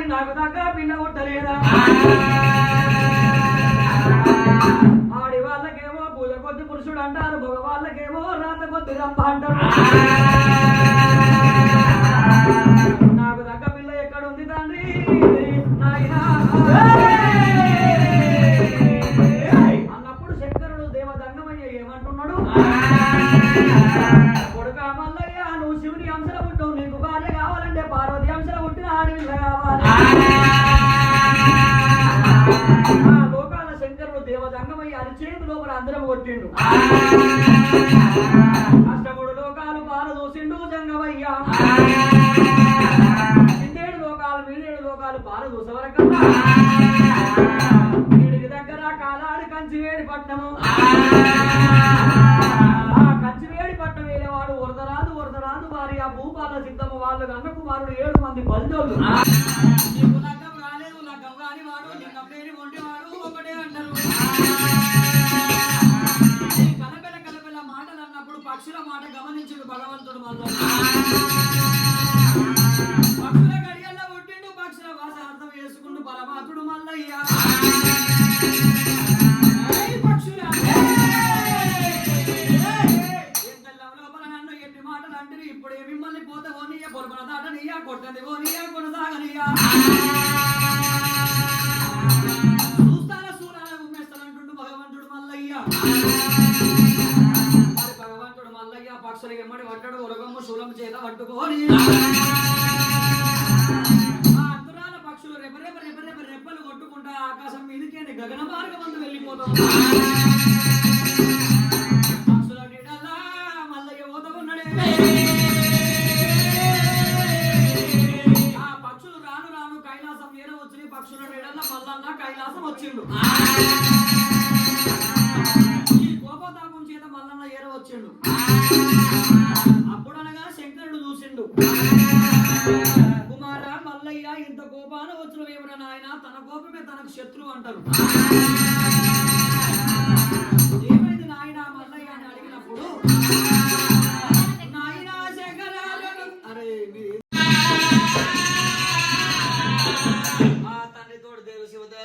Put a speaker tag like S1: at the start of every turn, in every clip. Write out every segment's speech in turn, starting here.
S1: కానీ నాకు దగ్గర పిల్ల కొట్టలేదా ఆడి వాళ్ళకేమో పూజ కొద్ది పురుషుడు అంటారు మగ వాళ్ళకేమో రాత కొద్ది రంప అంటారు నాకు దగ్గర పిల్ల ఎక్కడ ఉంది తండ్రి నాయనా అన్నప్పుడు శంకరుడు దేవదంగమయ్య ఏమంటున్నాడు కొడుకా మల్లయ్య నువ్వు శివుని అంశల ఉంటావు నీకు భార్య కావాలంటే పార్వతి అంశల పుట్టిన ఆడపిల్ల కావాలి లోకాల శంకరుడు దేవదంగమయ్య అరిచేతి లోపల అందరం కొట్టిండు అష్టముడు లోకాలు పాల దూసిండు జంగమయ్య ఇండేడు లోకాలు మీడేడు లోకాలు పాల దూసవరకల్లా వీడికి దగ్గర కాలాడు కంచివేడి పట్టణము కంచివేడి పట్టణం వేలేవాడు వరదరాదు వారి ఆ భూపాల సిద్ధమ్మ వాళ్ళు అన్న కుమారుడు 7 మంది బలిజోళ్ళు నీకు లగ్గం రాలేదు లగ్గం కాని వాడు నిన్న పేరు వండివాడు ఒకటే అంటారు కలపెల మాటలు అన్నప్పుడు పక్షుల మాట గమనించుడు భగవంతుడు మళ్ళీ పక్షుల గడియల్లో పుట్టిండు పక్షుల భాష అర్థం చేసుకుంటూ పరమాత్ముడు మల్లయ్య పక్షుల ఎన్ని మాటలు అంటే ఇప్పుడు మిమ్మల్ని పోతే ఓనియా పొరపన దాటనియా కొట్టది ఓనియా కొనసాగనియా చూస్తాన సూరాల ఉమ్మేస్తానంటుండు భగవంతుడు మల్లయ్య మరి భగవంతుడు మల్లయ్య పక్షులకి ఎమ్మడి పట్టాడు ఉరగమ్మ శూలం చేత పట్టుకోని అంతరాల పక్షులు రెప్పలు కొట్టుకుంటా ఆకాశం మీదకి గగన మార్గం అందు వెళ్ళిపోతాం కైలాసం వచ్చిండు ఈ కోపతాపం చేత మల్లన్న ఏర వచ్చిండు అప్పుడు అనగా శంకరుడు చూసిండు కుమార మల్లయ్య ఇంత కోపాన వచ్చిన వేమన నాయన తన కోపమే తనకు శత్రువు అంటారు ఏమైంది నాయన మల్లయ్య అని అడిగినప్పుడు నాయన శంకరాలను అరే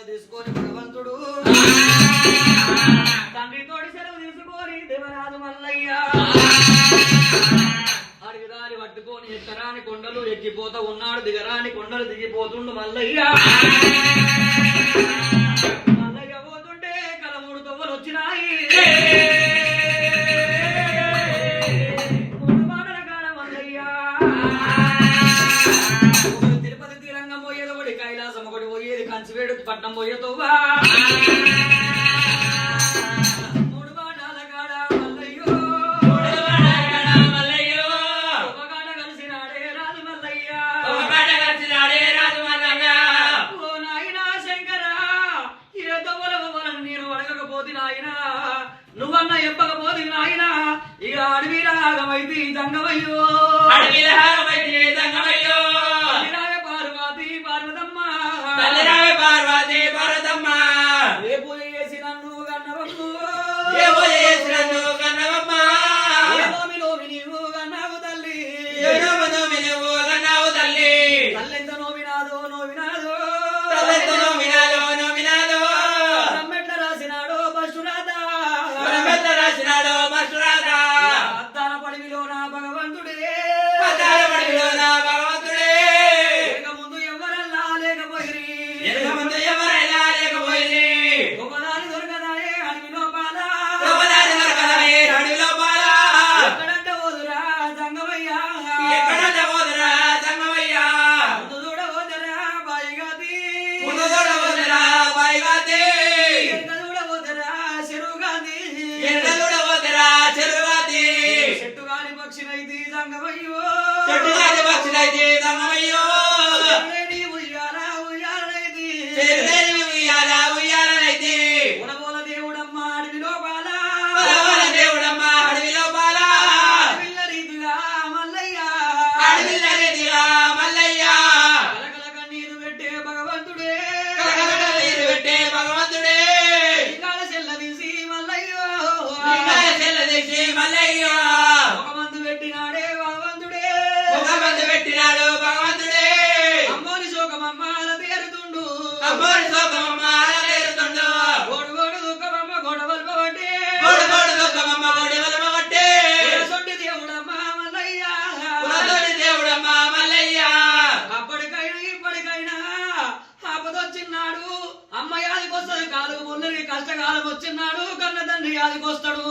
S1: తీసుకొని భగవంతుడు తండ్రితోటి సెలవు తీసుకొని దేవరాజు మల్లయ్య అడిగిదారి పట్టుకొని ఎక్కరాని కొండలు ఎక్కిపోతా ఉన్నాడు దిగరాని కొండలు దిగిపోతుండు మల్లయ్య పోతుంటే కల 3 తవ్వలు వచ్చినాయి 3 మాటల కాడ మల్లయ్య తిరుపతి తీరంగం పోయేది ఒకటి కైలాసం ఒకటి పోయేది కంచివేడు పట్నం పోయేతోవా 3 బాణాల కాడ మల్లయ్యో ఒకగాడ కలిసినాడే రాజు మల్లయ్య ఓ నాయనా శంకరా ఏ దొవ్వలను నేను అడగకపోతే నాయనా నువ్వన్న ఎప్పకపోతే నాయనా ఇక అడవిలాగమైతే జంగమయ్యో
S2: పార్వతి పార్వతమ్మ
S1: ఏ పూజ చేసి నన్ను కన్నవమ్ము నీవు కన్నావు తల్లి తల్లెంత నోవినాదో రమ్మెట్ల రాసినాడో పశురాత అద్దాల పడివిలో నా భగవంతుడే కష్టకాలం వచ్చినాడు కన్న తండ్రి యాదికొస్తాడు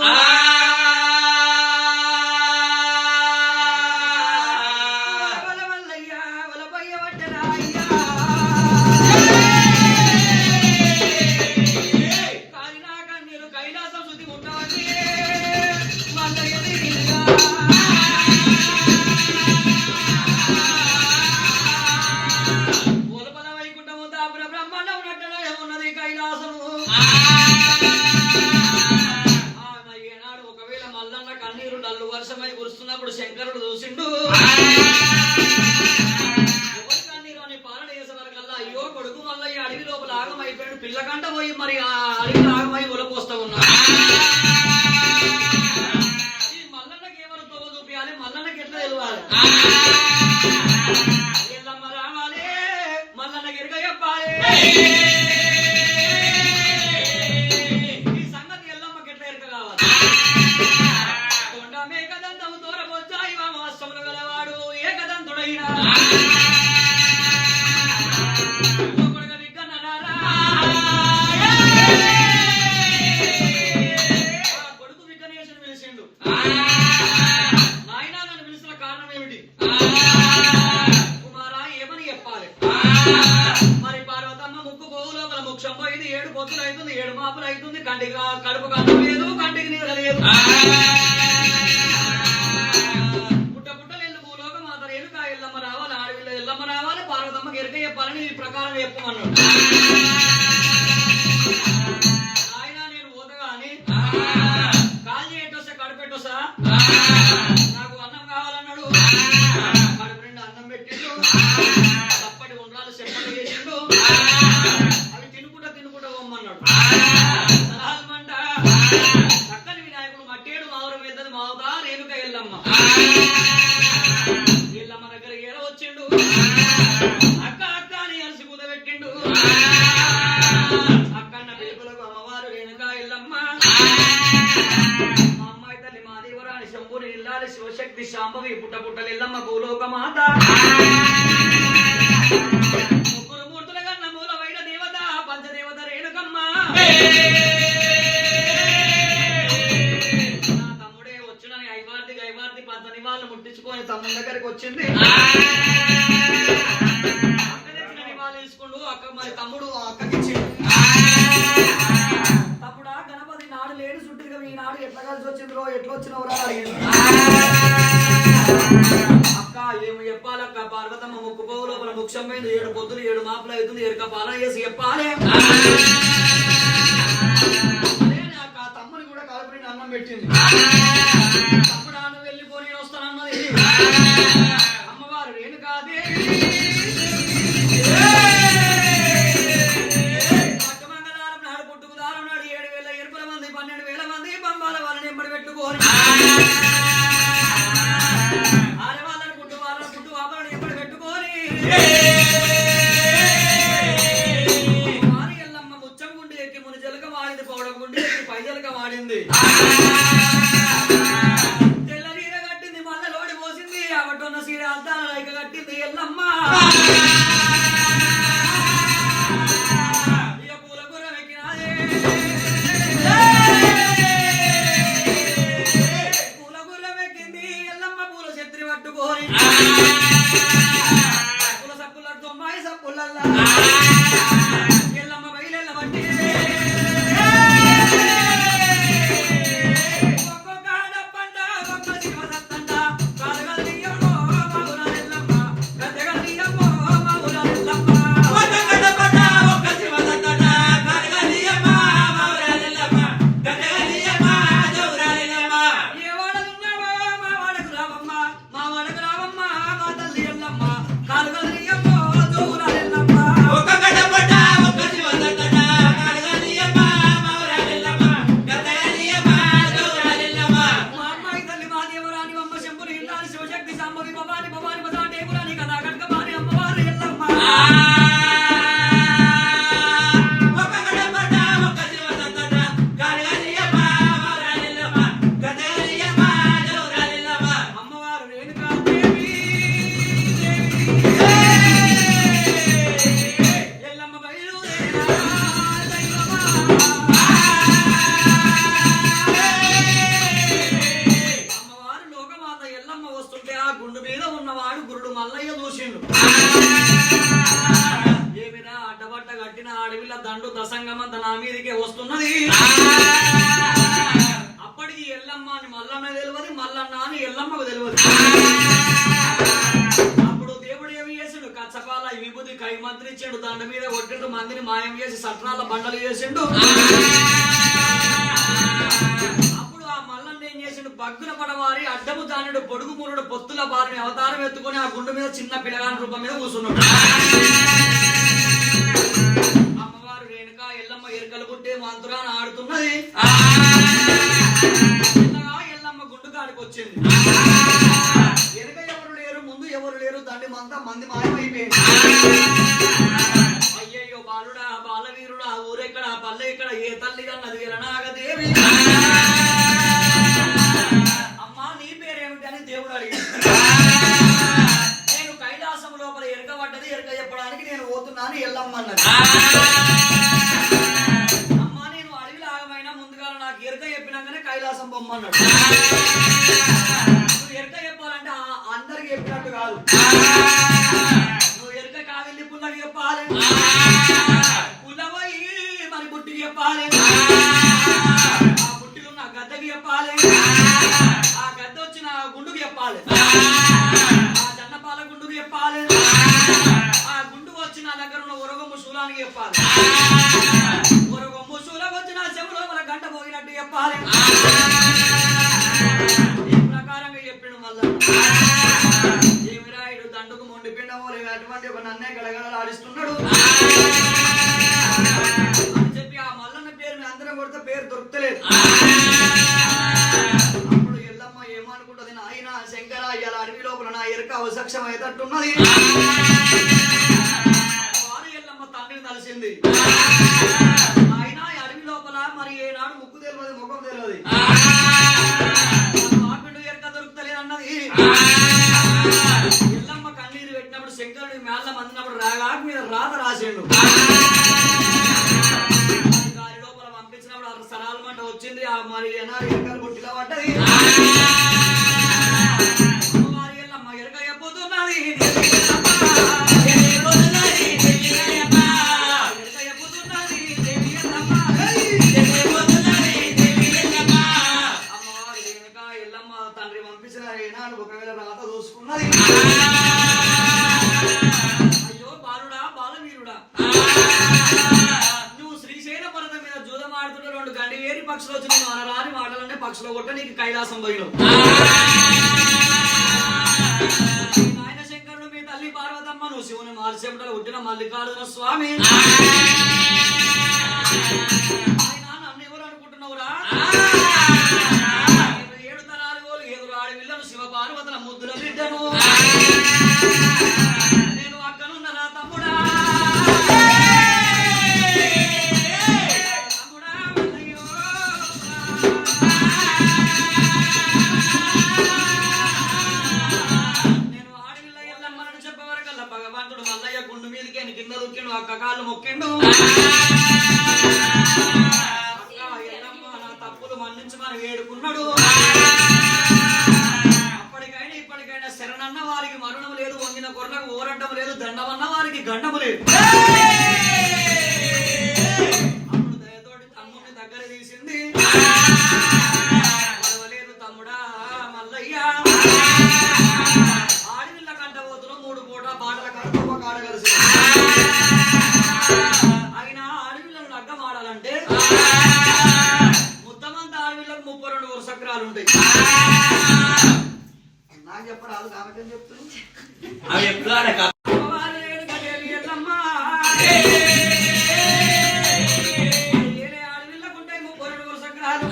S1: కైలాసం శుద్ధి ఉంటావని పూలపల వైకుంఠము దాపుర బ్రహ్మాండం నట్టనే ఉన్నది కైలాసము ఏనాడు ఒకవేళ మల్లన్న కన్నీరు నల్లు వర్షమై కురుస్తున్నప్పుడు శంకరుడు చూసిండు ఎవరి కన్నీరు అని పాలన చేసే వరకల్లా అయ్యో కొడుకు మల్లయ్య అడవి లోపల ఆగమైపోయాడు పిల్లకంట పోయి మరి ఆ అడవిలో ఆగమై ఉలపోస్తా ఉన్నాడు ఈ మల్లన్నకి ఎవరు తోవ చూపించాలి మల్లన్నకి ఎట్లా తెలియాలి ఎల్లమ్మ రావాలి మల్లన్నకి ఎరుక చెప్పాలి కొడుకు విఘ్నేశ్వరుడు పిలిచిండు నాయనా నన్ను పిలిచిన కారణం ఏమిటి కుమారా ఏమని చెప్పాలి మరి పార్వతమ్మ ముక్కు పోవు లోపల ముక్షం పోయింది 7 పొత్తులు అవుతుంది 7 మాపులు అవుతుంది కంటికి కడుపు కన్నం లేదు కంటికి నీరు లేదు ఎల్లమ్మ రావాలి ఆడవిలో ఎల్లమ్మ రావాలి పార్వతమ్మకి ఎరుక చెప్పాలని ఈ ప్రకారం చెప్పమన్నాడు ఆయన నేను పోతగాని కాల్ చేయటొస్తా కడుపెట్టొస్తా నాకు అన్నం కావాలన్నాడు కడుపు నిండా అన్నం పెట్టిండు తప్పటి ఉండ్రాలు చెప్పలు చేసిండు అవి తినుకుంటా పోమ్మన్నాడు సలహాలమంట చక్కని వినాయకుడు మట్టేడు మావురు వెళ్తుంది మావుతా రేణుక ఎల్లమ్మ ఎల్లమ్మ దగ్గర ఏడ వచ్చిండు అక్క అక్క అని అలసి కూదబెట్టిండు అక్కన్న పిలుపులకు అమ్మవారు రేణుకా ఎల్లమ్మ మా అమ్మాయి తల్లి మాదేవరాని శంభుని ఇల్లాలి శివశక్తి శాంభవి పుట్టపుట్టలు ఎల్లమ్మ భూలోక మాత ముగ్గురు మూర్తుల కన్న మూలమైన దేవత పంచదేవత రేణుకమ్మ నా తమ్ముడే వచ్చునని ఐవార్తి పంచని వాళ్ళు ముట్టించుకొని తమ్ముడి దగ్గరికి వచ్చింది అక్క తెచ్చిన నివాళులు తీసుకుంటూ అక్క మరి తమ్ముడు అక్కకిచ్చిండు తమ్ముడా గణపతి నాడు లేడు చుట్టూగా ఈ నాడు ఎట్లా కలిసి వచ్చిందో ఎట్లా వచ్చినవరా అక్క ఏమి చెప్పాలక్క పార్వతమ్మ ముక్కు పోవు లోపల ముక్షం పోయింది 7 పొద్దులు 7 మాపులు అవుతుంది ఎరుక పాలన చేసి చెప్పాలి అక్క తమ్ముని కూడా కలుపుని అన్నం పెట్టింది తమ్ముడా నువ్వు వెళ్ళిపోయి వస్తానన్నది అమ్మవారు రేణుకాదేవి పట్టమంగళారం నాడు పుట్టుకుదారం నాడు 7,000 ఎరుపుల మంది 12,000 మంది పంబాల వాళ్ళని ఎంబడి పెట్టుకోని ఆడవాళ్ళని పుట్టు వాళ్ళని ఎంబడి పెట్టుకోని వారి ఎల్లమ్మ ముచ్చం గుండి ఎక్కి ముని జలక వాడింది పౌడ గుండి ఎక్కి పైజలక వాడింది తెల్ల నీర కట్టింది మల్ల లోడి పోసింది అవటొన్న సీర అద్దాల రైక కట్టింది ఎల్లమ్మ ఇక పూల గుర్రం ఎక్కినాదే పూల గుర్రం ఎక్కింది ఎల్లమ్మ పూల చెత్రి పట్టుకోని పూల సప్పుల తొమ్మాయి సప్పులల్లా ఎల్లమ్మ బయలెల్ల పట్టి ఒక్కొక్క డబ్బంట ఒక్క శివ సత్తంట కాలగలియమ్మో మగుల ఎల్లమ్మ గద్దెగలియమ్మో మగుల ఎల్లమ్మ ఒక్కొక్క డబ్బంట ఒక్క శివ సత్తంట కాలగలియమ్మ మగుల ఎల్లమ్మ గద్దెగలియమ్మ జౌరాలియమ్మ ఏ వాడలున్నావో మా వాడకు రావమ్మ మా వాడకు రావమ్మ మా తల్లి ఎల్లమ్మ కాలగలియమ్మో జౌరాలియమ్మ కట్ట కట్టిన అడవిల దండు దసంగమంత నా మీదకే వస్తున్నది. అప్పటికి ఎల్లమ్మ అని మల్లన్న తెలియదు, మల్లన్న అని ఎల్లమ్మకు తెలియదు. అప్పుడు దేవుడు ఏమి చేసిండు? కచ్చపాల విభూతి కై మంత్రి ఇచ్చిండు, దండ మీద కొట్టిండు, మందిని మాయం చేసి సట్రాల బండలు చేసిండు. అప్పుడు ఆ మల్లన్న ఏం చేసిండు? బగ్గున పడవారి అడ్డము దానుడు పొడుగు మూనుడు పొత్తుల బారిని అవతారం ఎత్తుకొని ఆ గుండు మీద చిన్న పిల్లగాని రూపం మీద కూర్చున్నాడు. అమ్మవారు రేణుకా ఎల్లమ్మ ఎరుకలు పుట్టే మంత్రాన్ని ఆడుతున్నది. ఎల్లమ్మ గుండు కాడికి వచ్చింది. వెనుక ఎవరు లేరు, ముందు ఎవరు లేరు, దండి మంతా మంది మాయమైపోయింది. అయ్యయ్యో బాలుడా, బాలవీరుడా, ఊరెక్కడ, పల్లె ఇక్కడ, ఏ తల్లి కన్నది ఎలనాగదేవి. అమ్మా నీ పేరేమిటి అని దేవుడు అడిగాడు. నేను కైలాసం లోపల ఎరక పడ్డది, ఎరక చెప్పడానికి నేను పోతున్నాను ఎల్లమ్మ అన్నది. అమ్మా నేను అడవిలో ఆగమైనా ముందుగా నాకు ఎరక చెప్పినాకనే కైలాసం బొమ్మన్నాడు. నువ్వు ఎరక చెప్పాలంటే అందరికి చెప్పినట్టు కాదు. నువ్వు ఎరక కావెళ్ళి పుల్లకి చెప్పాలి, పుల్లవై మరి బుట్టికి చెప్పాలి, ఆ బుట్టిలో నా గద్దకి చెప్పాలి, ఆ గద్ద వచ్చిన గుండుకు చెప్పాలి, ఆ జన్నపాల గుండుకు చెప్పాలి, ఆ గుండు వచ్చి నా దగ్గర ఉన్న ఉరగొమ్ము శూలానికి చెప్పాలి, ఉరగొమ్ము శూలం వచ్చి నా చెవులో మన గంట పోయినట్టు చెప్పాలి. ఈ ప్రకారంగా చెప్పిండు. మళ్ళా ఏమి రాయుడు దండుకు మొండిపిండమో లేదు అటువంటి ఒక నన్నే గడగడలు ఆడిస్తున్నాడు అని చెప్పి ఆ మల్లన్న పేరు మీ అందరం కొడితే పేరు దొరుకుతలేదు. అప్పుడు ఎల్లమ్మ ఏమనుకుంటది? నాయన శంకర ఇలా అడవి లోపల నా ఎరుక అవసక్షం అయ్యేటట్టున్నది. వారు ఎల్లమ్మ తండ్రిని కలిసింది. ఆయన అడవి లోపల మరి ఏనాడు ముక్కు తెలియదు, ముఖం తెలియదు, ఆపిండు ఎరుక దొరుకుతలేదు అన్నది. ఎల్లమ్మ కన్నీరు పెట్టినప్పుడు శంకరుడి మేళ్ళ మందినప్పుడు రాగాకు మీద రాత రాసిండు. గారి లోపల పంపించినప్పుడు సరాల మంట వచ్చింది. ఆ మరి ఏనాడు ఎరకలు పుట్టిలా పడ్డది. అమ్మవారి ఎల్లమ్మ ఎరక చెప్పబోతున్నది. అమ్మవారి వెనుక ఎల్లమ్మ తండ్రి పంపించిన ఏనాడు ఒకవేళ రాత చూసుకున్నది. అయ్యో బాలుడా, బాలవీరుడా, నువ్వు శ్రీశైల పర్వతం మీద జూదం ఆడుతున్న రెండు గండి వేరి పక్షులు వచ్చి నేను అనరాని మాటలనే పక్షులు కొట్ట నీకు కైలాసం పోయినావు. నాయన శంకరుడు మీ తల్లి పార్వతమ్మ, నువ్వు శివుని మాల్సేపటలు పుట్టిన మల్లికార్జున స్వామి. ఆయన నన్ను ఎవరు అనుకుంటున్నావురా? 7 తరాలు గోలు ఎదురు ఆడవిల్లను శివ పార్వతుల ముద్దుల బిడ్డను. నేను అక్కనున్నరా తమ్ముడా, తమ్ముడా మల్లయ్యో. నేను ఆడవిల్ల ఎల్లమ్మని చెప్పవరకల్లా భగవంతుడు మల్లయ్య గుండు మీదకి కింద దుక్కిండు, అక్క కాళ్ళు మొక్కిండు. అక్క ఎల్లమ్మ నా తప్పులు మన్నించమని వేడుకున్నాడు. అప్పటికైనా ఇప్పటికైనా శరణన్న వారికి మరణం లేదు, వంగిన కొరలకు ఓరడ్డం లేదు, దండమన్న వారికి గండము లేదు. అప్పుడు దయతోటి తమ్ముడిని దగ్గర తీసింది. పర్వాలేదు తమ్ముడా మల్లయ్య, ఆడవిల్ల కంట పోతున్న 3 పూట బాటల కడుపు ఒక కాడ కలిసి. అయినా ఆడవిల్లను లగ్గం ఆడాలంటే ముద్దమంతా ఆడవిల్లకు 32 వరుసక్రాలు ఉంటాయి. నాకు చెప్పరాదు కాబట్టి చెప్తుంది.
S2: అవి ఎప్పుడు
S1: ఎల్లమ్మ ఆడవిల్లకుంటాయి 32 వరుసక్రాలు.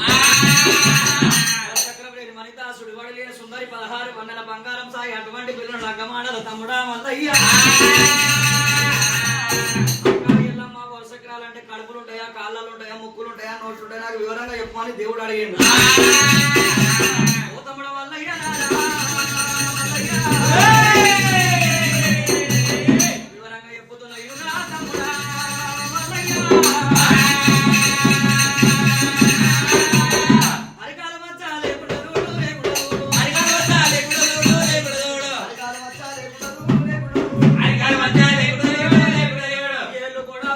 S1: చక్రవర్తి మణితాసుడు వడలేని సుందరి 16 వందల బంగారం సాయి అటువంటి పిల్లలు లగ్గమాడల తమ్ముడా మల్లయ్య. ఎల్లమ్మ వరుసక్రాలంటే కడుపులు ఉంటాయా, కాళ్ళలు ఉంటాయా, ముక్కులు ఉంటాయా, నోట్లు ఉంటాయా, నాకు వివరంగా చెప్పమని దేవుడు అడిగిండు. ఓ తమ్ముడ మల్లయ్య వివరంగా చెప్పుతున్నా తమ్ముడా మల్లయ్య. అరికాల మచ్చా లేకుండా ఏళ్ళు కూడా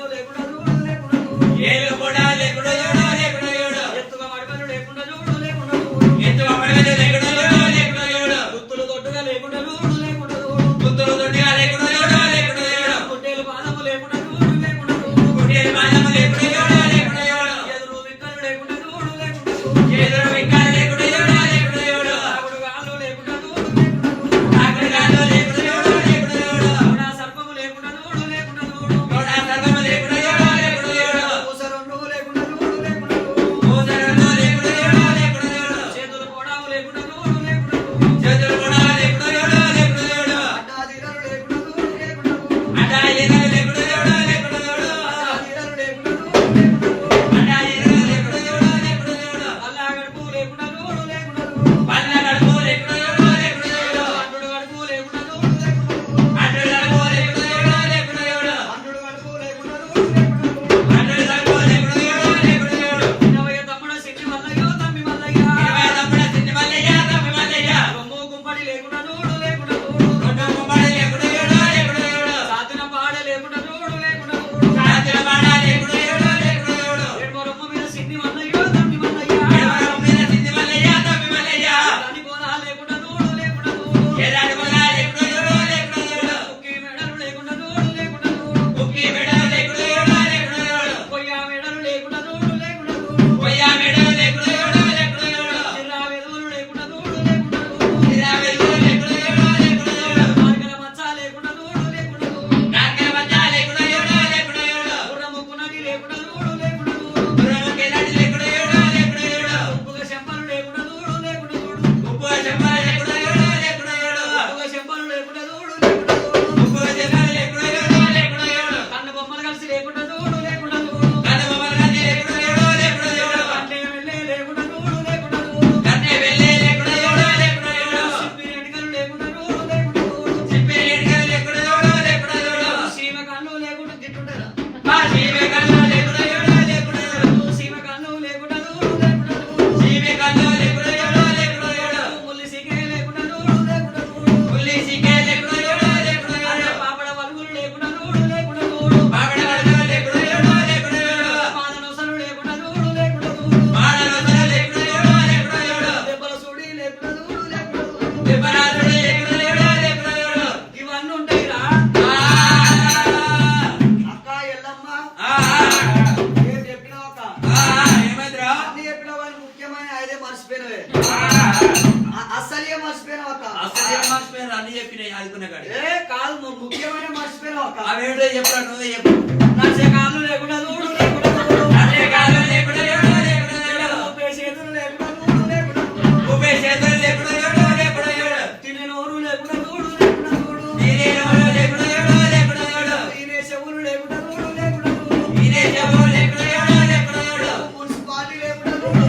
S1: పొయ్యా మెడలు లేకుండా దూడు లేకుండా చిరా వెదువులు లేకుండా దూడు మార్గల మచ్చ లేకుండా దూడు గుర్రముకున్నది లేకుండా దూడు ఉప్పుగా చెంపలు లేకుండా దూడు ఉప్పుగా చెంపలు లేకుండా దూడు కన్ను బొమ్మలు కలిసి లేకుండా దూడు కన్నే వెళ్ళే లేకుండా దూడు సిప్పి ఎన్నికలు లేకుండా దూడు సీమ కన్ను లేకుండా గిట్టుంటారా సీమ కన్ను లేకుండా దూడు ముల్లి సిగే లేకుండా దూడు పాపడ వలుగులు లేకుండా దూడు పాదనొసలు లేకుండా దూడు దెబ్బల సుడి లేకుండా దూడు ఇవన్నీ ఉంటాయిరా అక్క ఎల్లమ్మ ఏం చెప్పినావు అక్క అన్ని చెప్పినావు అని ముఖ్యమైన అదే మర్చిపోయినవే అస్సలే మర్చిపోయినావు అక్క
S2: అన్ని చెప్పినాయి ఆదుకునే కాడి
S1: ఏ కాదు ముఖ్యమైన మర్చిపోయినావు అక్క
S2: అవేంటో చెప్పరా నువ్వే చెప్పు
S1: నడిచే కాళ్ళు లేకుండా దూడు
S2: అదే కాదు లేకుండా
S1: ఊపే చేతులు లేకుండా దూడు
S2: ఉపే చేతులు లేకుండా
S1: తినే నోరు లేకుండా దూడు
S2: నేనే నోరు లేకుండా
S1: ఈనే చెవులు లేకుండా దూడు
S2: నేనే చెవు లేకుండా
S1: మున్సిపాలిటీ లేకుండా దూడు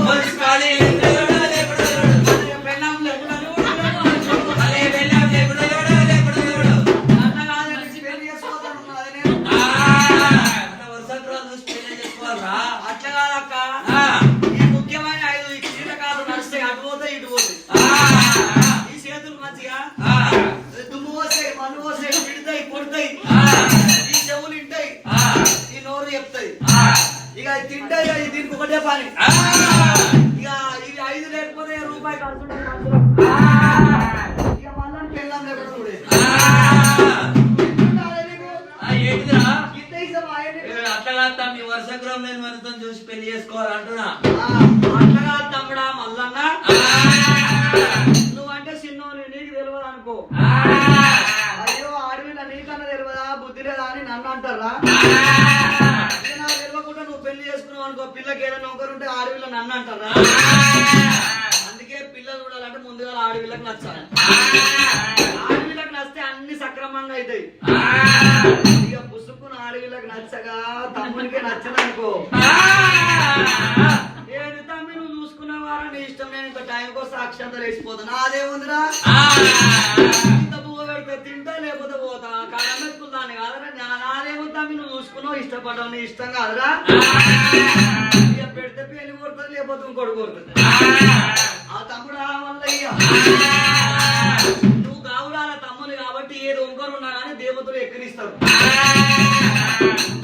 S2: మున్సిపాలిటీ
S1: పెళ్ళం లేకుండా దూడు
S2: అదే వెళ్ళాం లేకుండా
S1: అన్న కాదని పెళ్లి చేసుకోతాను అది నేను
S2: వరుసకు రోజు చూసి పెళ్లి చేసుకోవాలరా
S1: అట్లా కాదక్క ఈ ముఖ్యమైన 5 కీలకాలు నడుస్తాయి అటు పోతాయి ఇటు పోతాయి ఈ చేతులు మంచిగా దుమ్ము వస్తాయి మన్ను వస్తాయి తిడతాయి కొడతాయి ఈ చెవులు ఇంటాయి ఈ నోరు చెప్తాయి ఇక తింటాయి ఇక దీనికి ఒకటే పని ఇక ఇవి 5 లేకపోతే రూపాయి ఖర్చు ఉండదు మనుషులకు. ఇక మళ్ళీ పెళ్ళాం లేకుండా కూడా
S2: ఏంటిదిరా
S1: ఇంత ఇష్టం ఆయనే.
S2: అట్లా కాదు మీ వరుసగ్రహం లేని మనతో చూసి పెళ్లి చేసుకోవాలంటున్నా
S1: అట్లగా తమ్ముడా మల్లన్న నువ్వంటే చిన్నోని నీకు తెలియదు అనుకో అయ్యో ఆడవిల నీకన్నా తెలియదా బుద్ధి లేదా అని నన్ను అంటారా ఇక నాకు తెలియకుండా నువ్వు పెళ్లి చేసుకున్నావు అనుకో పిల్లకి ఏదైనా ఒకరుంటే ఆడవిల నన్ను అంటారా అందుకే పిల్లలు చూడాలంటే ముందుగా ఆడవిళ్ళకి నచ్చాలి ఆడవిళ్ళకి నచ్చితే అన్ని సక్రమంగా అవుతాయి ఇక పుసుకున్న ఆడవిళ్ళకి నచ్చగా తమ్మునికే నచ్చదనుకో ఏది తమ్మి నువ్వు చూసుకున్నావారా నీ ఇష్టం నేను ఇంత టైం కోసం అక్షంతలు వేసిపోతాను అదేముందిరా ఇంత పువ్వు పెడితే తింటా లేకపోతే పోతా కాలం పెట్టుకుందాన్ని కాదరా నాదేమో తమ్మి నువ్వు చూసుకున్నావు ఇష్టపడ్డావు నీ ఇష్టం కాదురా ఇక పెడితే పెళ్లి కొడుతుంది లేకపోతే ఇంకోటి కొడుతుంది ఆ తమ్ముడు వల్ల ఇక నువ్వు కావురాల తమ్ముని కాబట్టి ఏది ఒంకరు ఉన్నా కానీ దేవతలు ఎక్కడిస్తారు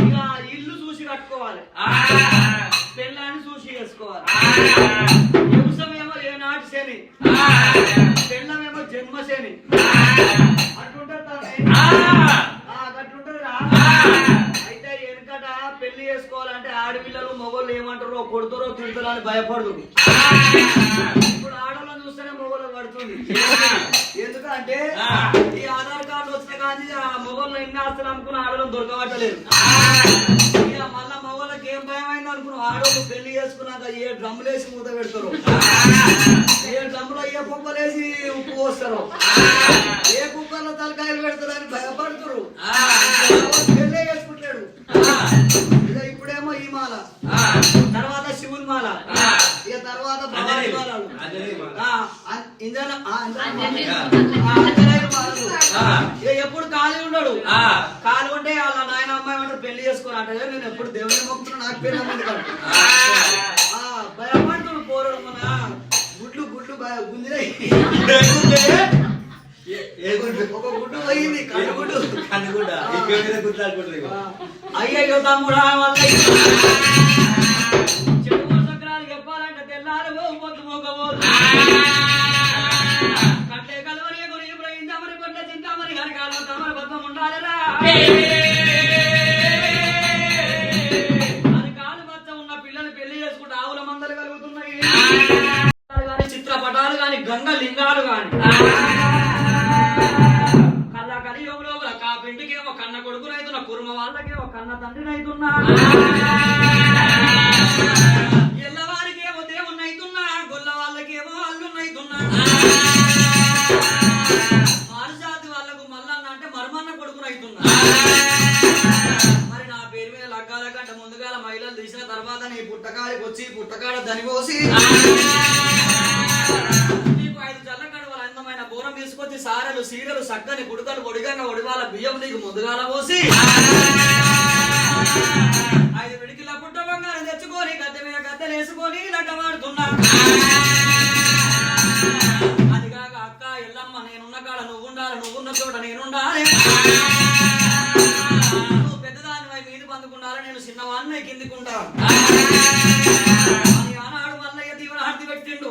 S1: ఇక ఇల్లు చూసి కట్టుకోవాలి పెళ్ళాన్ని చూసి చేసుకోవాలి వ్యవసాయమేమో ఏనాటి శని పెళ్ళమేమో జన్మ శని అట్లుంటారు అట్లుంటది రా అయితే వెనకట పెళ్లి చేసుకోవాలంటే ఆడపిల్లలు మొగోళ్ళు ఏమంటారో కొడుతారో తిడతారో అని భయపడదు ఇప్పుడు ఆడవాళ్ళని చూస్తేనే మొగోళ్ళకి పడుతుంది ఎందుకంటే ఈ ఆధార్ కార్డు వచ్చిన కానీ ఆ మొగోళ్ళు ఎన్ని ఆస్తులు అనుకున్న ఆడవాళ్ళని దొరకబట్టలేదు ఇక మళ్ళా మొగోళ్ళకి ఏం భయం అయింది అనుకున్నావు ఆడవాళ్ళు పెళ్లి చేసుకున్నాక ఏ డ్రమ్ములు వేసి మూత పెడతారు ఏ డ్రమ్ములో ఏ కుక్కలేసి ఉప్పు పోస్తారు ఏ కుక్కర్లో తలకాయలు పెడతారు అని భయపడతారు పెళ్ళే చేసుకుంటాడు ఇక ఇప్పుడేమో ఈ మాల తర్వాత శివుని మాల ఇక తర్వాత భవాని మాలలు ఎప్పుడు ఖాళీ ఉండడు ఖాళీ ఉంటే వాళ్ళ నాయన అమ్మాయి అంటారు పెళ్లి చేసుకోరంట నేను ఎప్పుడు దేవుని మొక్కుతున్నా నాకు పెళ్లి అమ్మంది కాదు భయపడుతుడు పోరడు మన గుడ్లు గుడ్లు గుంజినాయి ఒక గుడ్డు పోయింది కన్నుగుడ్డు అయ్యయ్యో తమ్ముడా వల్ల చెడు చక్రాలు చెప్పాలంటే తెల్లారు పొద్దు మోకపోదు కట్టే కలవరి గురి ఇప్పుడు ఇంతమరి కొట్ల చింతామరి హరికాల తమరి బద్దం ఉండాలిరా కొడుకునైతున్నా కుర్మ వాళ్ళకేమో కన్న తండ్రినైతున్నా ఎల్లవారికేమో దేవుణ్ణైతున్నా గొల్ల వాళ్ళకేమో అల్లున్నైతున్నా మారుజాతి వాళ్ళకు మల్లన్న అంటే మర్మన్న కొడుకునైతున్నా మరి నా పేరు మీద లగ్గాల కంటే ముందుగాల మహిళలు తీసిన తర్వాత నీ పుట్టకాడికి వచ్చి పుట్టకాడ దనిపోసి నీకు 5 జల్లగడవల అందమైన బోరం తీసుకొచ్చి సారెలు సీరలు సక్కని కుడుకలు ఒడిగంగా ఒడివాల బియ్యం నీకు ముందుగాల పోసి 5 పిడికిల పుట్ట బంగారం తెచ్చుకొని గద్దె మీద గద్దెలు వేసుకొని లగ్గమాడుతున్నా అదిగాక అక్క ఎల్లమ్మ నేనున్న కాడ నువ్వుండాలి నువ్వున్న చోట నేనుండాలి నువ్వు పెద్దదానివై మీద పందుకుండాలి నేను చిన్నవాడిని కిందికుంటాను ఆనాడు మల్లయ్య తీవ్ర హారతి పెట్టిండు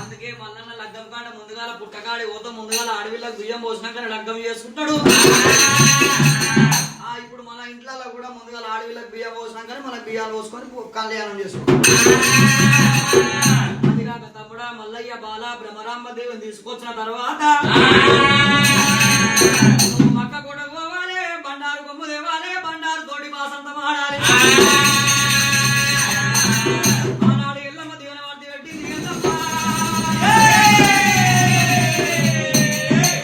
S1: అందుకే మల్లన్న లగ్గం కాడ ముందుగాల పుట్టకాడి పోతా ముందుగాల అడవిలకు బియ్యం పోసినాక లగ్గం చేసుకుంటాడు ఇప్పుడు మన ఇంట్లో కూడా ముందుగాల అడవిలకు బియ్యం పోసినాకనే మన బియ్యాలు పోసుకొని కళ్యాణం చేసుకుంటాం అదిగాక తమ్ముడా మల్లయ్య బాల బ్రహ్మరాంబ దేవుని తీసుకొచ్చిన తర్వాత మక్క కూడా పోవాలి బండారు కొమ్ము దేవాలి బండారు తోటి బాసంతం ఆడాలి ఆనాడు ఎల్లమ్మ దేవుని వార్త పెట్టింది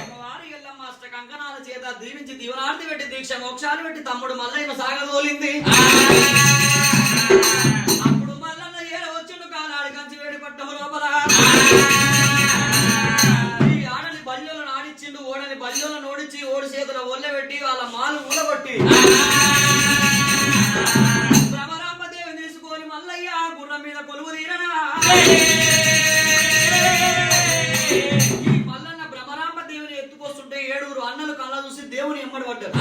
S1: అమ్మవారి ఎల్లమ్మ అష్ట కంకణాల చేత దీవించి దీవనార్తి పెట్టి దీక్ష మోక్షాలు పెట్టి తమ్ముడు మల్లయ్య సాగదోలింది అప్పుడు మల్లన్న ఏడ వచ్చిండు కాలాడి కంచి వేడి పట్టము లోపల ఈ ఆడని బల్యోలను ఆడిచ్చిండు ఓడని బల్యోలను ఓడించి ఓడి చేతుల ఒళ్ళె పెట్టి వాళ్ళ మాలు మూలగొట్టి బ్రహ్మరాంబ దేవిని తీసుకొని మల్లయ్య గుర్రం మీద కొలువు తీరనా ఈ మల్లన్న బ్రహ్మరాంబ దేవిని ఎత్తుకొస్తుంటే 7 అన్నలు కళ్ళ చూసి దేవుని ఎమ్మడి పడ్డారు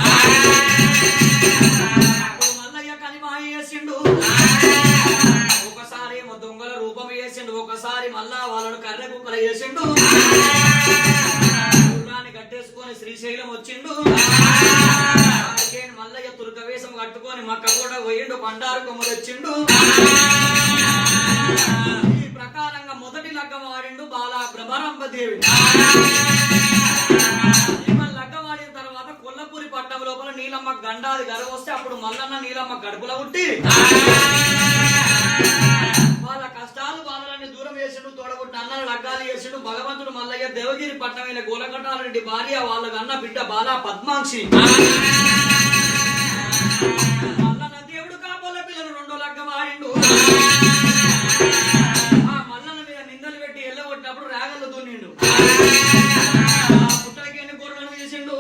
S1: మల్లయ్య కనిమాయ చేసిండు ఒకసారి ఏమో దొంగల రూపం వేసిండు ఒకసారి మళ్ళా వాళ్ళను కర్రె కుక్కల చేసిండు గుర్రాన్ని కట్టేసుకొని శ్రీశైలం వచ్చిండు మల్లయ్య తుర్క వేషం కట్టుకొని మక్క కూడా పోయిండు బండారు కొమ్మలు వచ్చిండు ఈ ప్రకారంగా మొదటి లగ్గం ఆడిండు బాల బ్రహ్మరాంబ దేవి లగ్గం ఆడిన తర్వాత కొల్లపూరి పట్టం లోపల నీలమ్మ గండాది గర్వ వస్తే అప్పుడు మల్లన్న నీలమ్మ గడుపుల ఉట్టి వాళ్ళ కష్టాలు బాధలన్నీ దూరం చేసిండు తోడబుట్టిన అన్నలు లగ్గాలు చేసిండు భగవంతుడు మల్లయ్య దేవగిరి పట్టణమైన గోలకటారెడ్డి భార్య వాళ్ళకు అన్న బిడ్డ బాల పద్మాక్షి మల్లన్న దేవుడు కాపోల పిల్లలు 2 లగ్గం ఆడిండు ఆ మల్లన్న మీద నిందలు పెట్టి ఎల్లగొట్టినప్పుడు రాగళ్ళు దున్నిండు పుట్టలకి ఎన్ని గొర్రెలను తీసిండు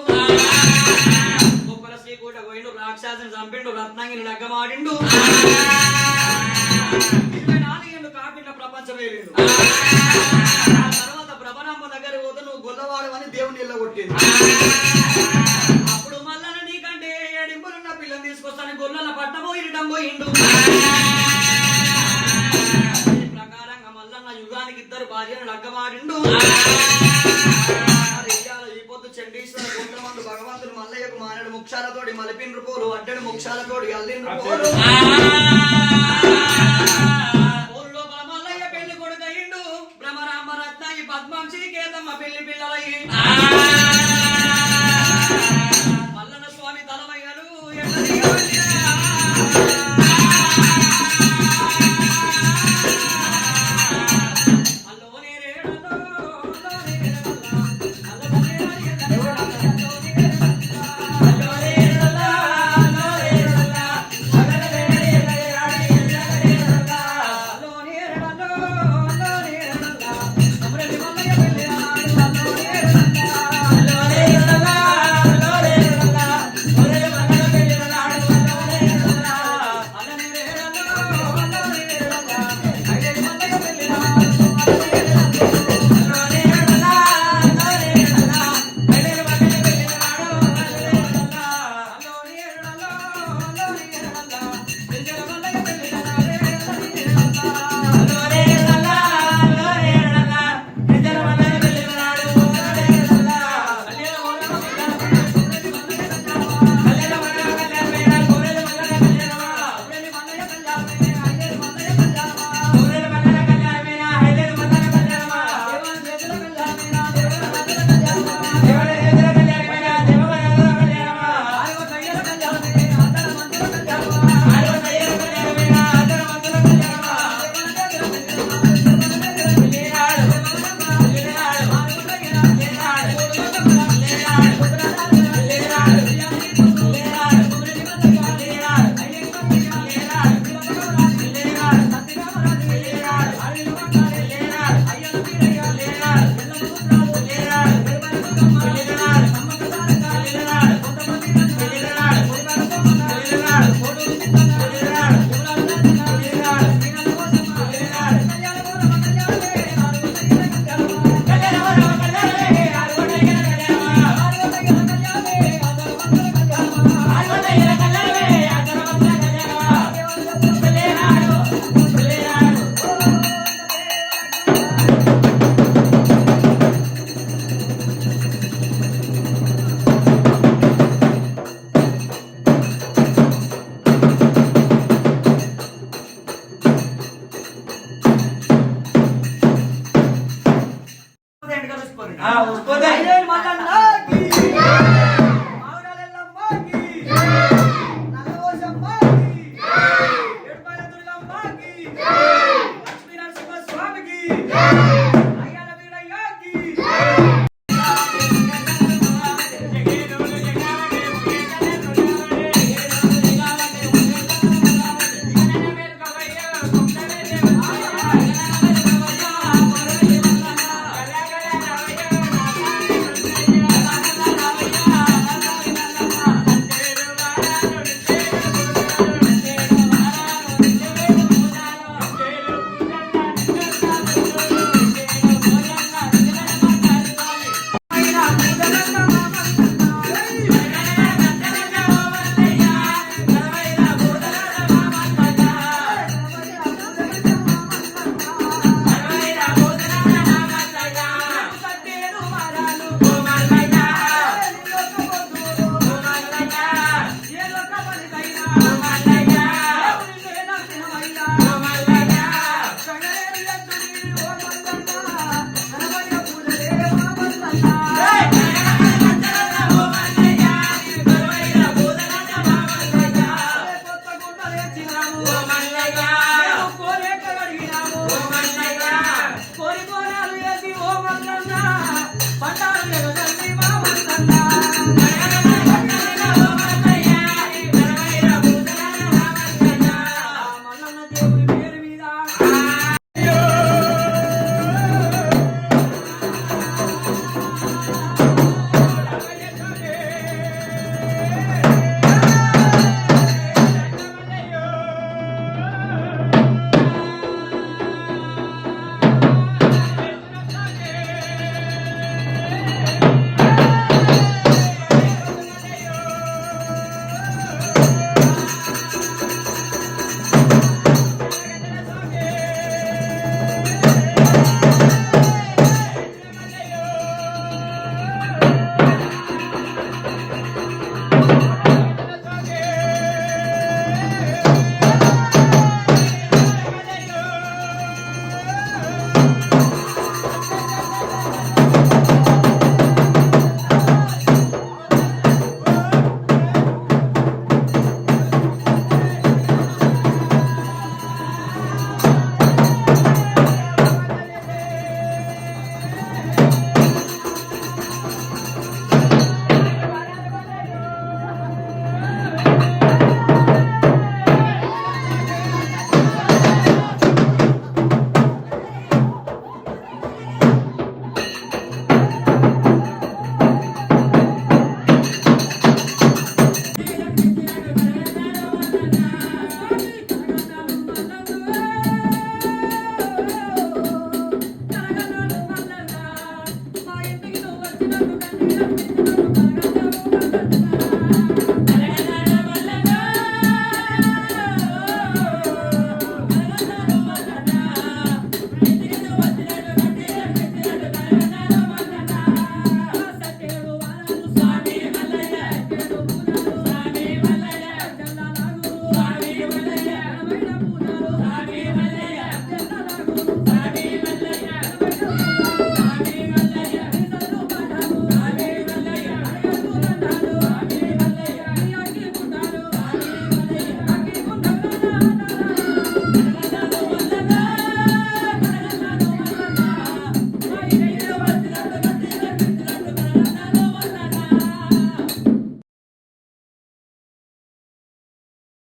S1: గొప్పల శ్రీకూట పోయిండు రాక్షసుని చంపిండు రత్నాంగిని లగ్గం ఆడిండు 24 ఏళ్ళు కాకుండా ప్రపంచం వేరిండు ఆ తర్వాత బ్రహ్మరాంబ దగ్గర పోతే నువ్వు గొల్లవాడు అని దేవుని ఎల్లగొట్టింది అప్పుడు మల్లన్న నీకంటే 7 ఇంపులున్న పిల్లని తీసుకొస్తాను గొల్లల పట్టమో ఇరిటం పోయిండు ఈ ప్రకారంగా మల్లన్న యుగానికి 2 భార్యను లగ్గమాడిండు ఈ పొద్దు చండీశ్వర గోత్రమందు భగవంతుడు మల్లయ్యకు మానడు ముక్షాలతోటి మలిపిన్రు పోలు అడ్డడు ముక్షాలతోటి అల్లిండ్రు పోలు లోపల మల్లయ్య పెళ్లి కొడుకయిండు బ్రహ్మరాంబ రత్నాగి పద్మాంశి కేతమ్మ పెళ్లి పిల్లలయ్యి